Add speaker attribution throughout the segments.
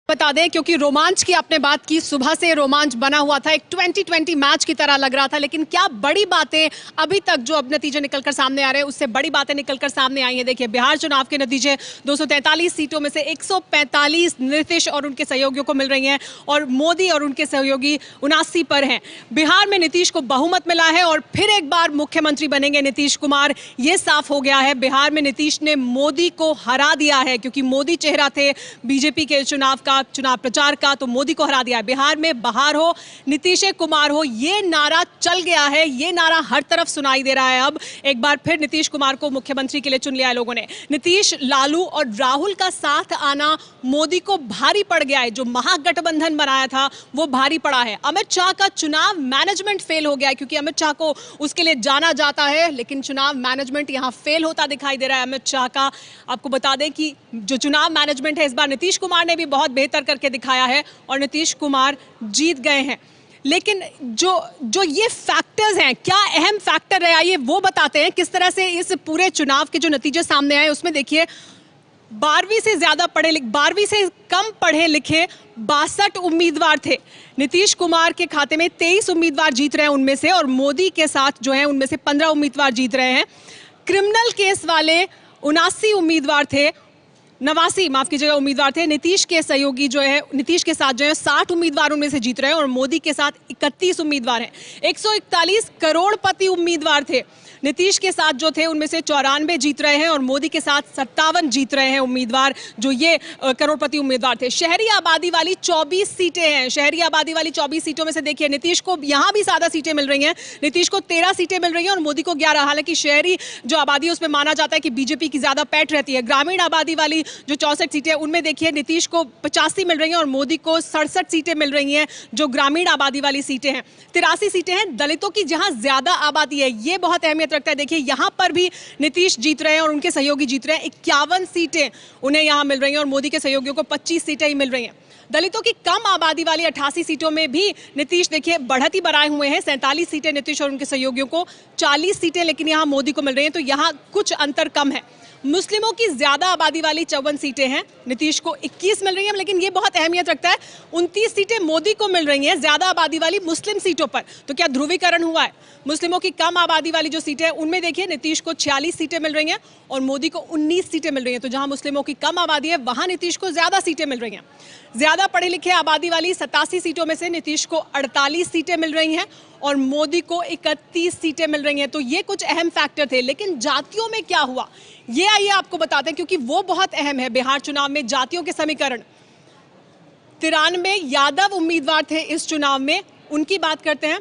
Speaker 1: बता दें क्योंकि रोमांच की आपने बात की, सुबह से रोमांच बना हुआ था, एक 2020 मैच की तरह लग रहा था। लेकिन क्या बड़ी बातें अभी तक जो अब नतीजे निकलकर सामने आ रहे हैं उससे बड़ी बातें निकलकर सामने आई हैं। देखिए बिहार चुनाव के नतीजे 243 सीटों में से 145 नीतीश और उनके सहयोगियों को मिल रही हैं और मोदी और उनके सहयोगी 79 पर हैं। बिहार में नीतीश को बहुमत मिला है और फिर एक बार मुख्यमंत्री बनेंगे नीतीश कुमार, ये साफ हो गया है। बिहार में नीतीश ने मोदी को हरा दिया है क्योंकि मोदी चेहरा थे बीजेपी के चुनाव प्रचार का, तो मोदी को हरा दिया है। बिहार में बहार हो, नीतीश कुमार हो, ये नारा चल गया है, ये नारा हर तरफ सुनाई दे रहा है। अब एक बार फिर नीतीश कुमार को मुख्यमंत्री के लिए चुन लिया है लोगों ने। नीतीश, लालू और राहुल का साथ आना मोदी को भारी पड़ गया है। जो महागठबंधन बनाया था वो भारी पड़ा है। अमित शाह का चुनाव मैनेजमेंट फेल हो गया है क्योंकि अमित शाह को उसके लिए जाना जाता है, लेकिन चुनाव मैनेजमेंट यहां फेल होता दिखाई दे रहा है अमित शाह का। आपको बता दें कि जो चुनाव मैनेजमेंट है इस बार नीतीश कुमार ने भी बहुत बेहतर करके दिखाया है और नीतीश कुमार जीत गए हैं। लेकिन जो ये फैक्टर्स हैं, क्या अहम फैक्टर रहे आइए वो बताते हैं। किस तरह से इस पूरे चुनाव के जो नतीजे सामने आए उसमें देखिए 12वीं से कम पढ़े लिखे 62 उम्मीदवार थे। नीतीश कुमार के खाते में 23 उम्मीदवार जीत रहे हैं उनमें से, और मोदी के साथ जो है उनमें से 15 उम्मीदवार जीत रहे हैं। क्रिमिनल केस वाले 79 उम्मीदवार थे, 89 माफ कीजिएगा उम्मीदवार थे। नीतीश के सहयोगी जो है, नीतीश के साथ जो है 60 उम्मीदवार उनमें से जीत रहे हैं और मोदी के साथ 31 उम्मीदवार हैं। 141 करोड़पति उम्मीदवार थे। नीतीश के साथ जो थे उनमें से 94 जीत रहे हैं और मोदी के साथ 57 जीत रहे हैं उम्मीदवार, जो ये करोड़पति उम्मीदवार थे। शहरी आबादी वाली 24 सीटें हैं। शहरी आबादी वाली 24 सीटों में से देखिए नीतीश को यहाँ भी ज्यादा सीटें मिल रही हैं। नीतीश को 13 सीटें मिल रही हैं और मोदी को 11। हालांकि शहरी जो आबादी है उसमें माना जाता है कि बीजेपी की ज्यादा पैठ रहती है। ग्रामीण आबादी वाली जो 64 सीटें उनमें देखिए नीतीश को 85 मिल रही हैं और मोदी को 67 सीटें मिल रही हैं, जो ग्रामीण आबादी वाली सीटें हैं। 83 सीटें हैं दलितों की, जहां ज्यादा आबादी है, ये बहुत अहमियत रखता है। देखिए यहां पर भी नीतीश जीत रहे हैं और उनके सहयोगी जीत रहे हैं। 51 सीटें उन्हें यहां मिल रही हैं और मोदी के सहयोगियों को 25 सीटें ही मिल रही हैं। दलितों की कम आबादी वाली 88 सीटों में भी नीतीश देखिए बढ़त ही बनाए हुए हैं। 47 सीटें नीतीश और उनके सहयोगियों को, 40 सीटें लेकिन यहां मोदी को मिल रही हैं, तो यहां कुछ अंतर कम है। मुस्लिमों की ज्यादा आबादी वाली 54 सीटें हैं, नीतीश को 21 मिल रही हैं, लेकिन ये बहुत अहमियत रखता है 29 सीटें मोदी को मिल रही हैं ज्यादा आबादी वाली मुस्लिम सीटों पर। तो क्या ध्रुवीकरण हुआ है? मुस्लिमों की कम आबादी वाली जो सीटें हैं उनमें देखिए नीतीश को 46 सीटें मिल रही हैं और मोदी को 19 सीटें मिल रही हैं। तो जहां मुस्लिमों की कम आबादी है वहां नीतीश को ज्यादा सीटें मिल रही हैं। ज्यादा पढ़े लिखे आबादी वाली 87 सीटों में से नीतीश को 48 सीटें मिल रही हैं और मोदी को 31 सीटें मिल रही हैं। तो ये कुछ अहम फैक्टर थे। लेकिन जातियों में क्या हुआ ये आइए आपको बताते हैं, क्योंकि वो बहुत अहम है बिहार चुनाव में। जातियों के समीकरण, 93 यादव उम्मीदवार थे इस चुनाव में, उनकी बात करते हैं।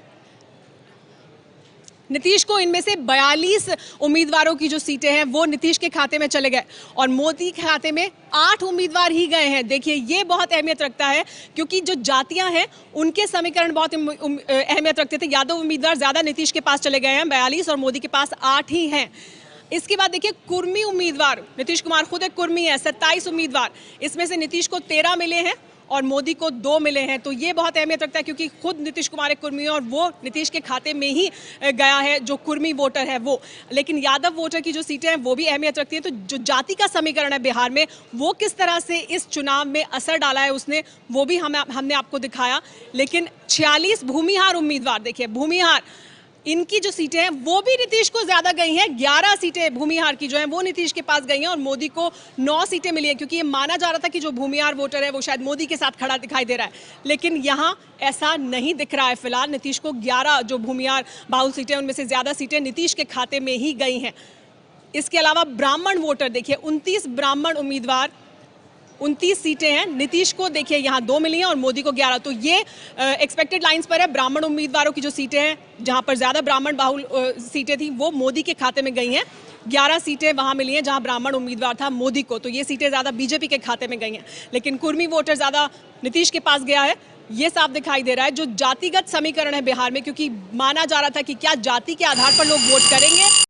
Speaker 1: नीतीश को इनमें से 42 उम्मीदवारों की जो सीटें हैं वो नीतीश के खाते में चले गए और मोदी के खाते में 8 उम्मीदवार ही गए हैं। देखिए ये बहुत अहमियत रखता है क्योंकि जो जातियां हैं उनके समीकरण बहुत अहमियत रखते थे। यादव उम्मीदवार ज्यादा नीतीश के पास चले गए हैं, 42, और मोदी के पास 8 ही हैं। इसके बाद देखिए कुर्मी उम्मीदवार, नीतीश कुमार खुद एक कुर्मी है, 27 उम्मीदवार, इसमें से नीतीश को 13 मिले हैं और मोदी को 2 मिले हैं। तो ये बहुत अहमियत रखता है क्योंकि खुद नीतीश कुमार एक कुर्मी है और वो नीतीश के खाते में ही गया है, जो कुर्मी वोटर है वो। लेकिन यादव वोटर की जो सीटें हैं वो भी अहमियत रखती हैं। तो जो जाति का समीकरण है बिहार में वो किस तरह से इस चुनाव में असर डाला है उसने, वो भी हमने आपको दिखाया। लेकिन 46 भूमिहार उम्मीदवार, देखिए भूमिहार, इनकी जो सीटें हैं वो भी नीतीश को ज्यादा गई हैं। 11 सीटें भूमिहार की जो हैं वो नीतीश के पास गई हैं और मोदी को 9 सीटें मिली हैं, क्योंकि ये माना जा रहा था कि जो भूमिहार वोटर है वो शायद मोदी के साथ खड़ा दिखाई दे रहा है। लेकिन यहाँ ऐसा नहीं दिख रहा है। फिलहाल नीतीश को 11 जो भूमिहार बाहुल सीटें उनमें से ज्यादा सीटें नीतीश के खाते में ही गई हैं। इसके अलावा ब्राह्मण वोटर देखिए, 29 ब्राह्मण उम्मीदवार, 29 सीटें हैं। नीतीश को देखिए यहाँ 2 मिली हैं और मोदी को 11। तो ये एक्सपेक्टेड लाइंस पर है। ब्राह्मण उम्मीदवारों की जो सीटें हैं, जहां पर ज्यादा ब्राह्मण बाहुल सीटें थी, वो मोदी के खाते में गई हैं। 11 सीटें वहां मिली हैं जहां ब्राह्मण उम्मीदवार था मोदी को, तो ये सीटें ज्यादा बीजेपी के खाते में गई हैं। लेकिन कुर्मी वोटर ज्यादा नीतीश के पास गया है, ये साफ दिखाई दे रहा है। जो जातिगत समीकरण है बिहार में, क्योंकि माना जा रहा था कि क्या जाति के आधार पर लोग वोट करेंगे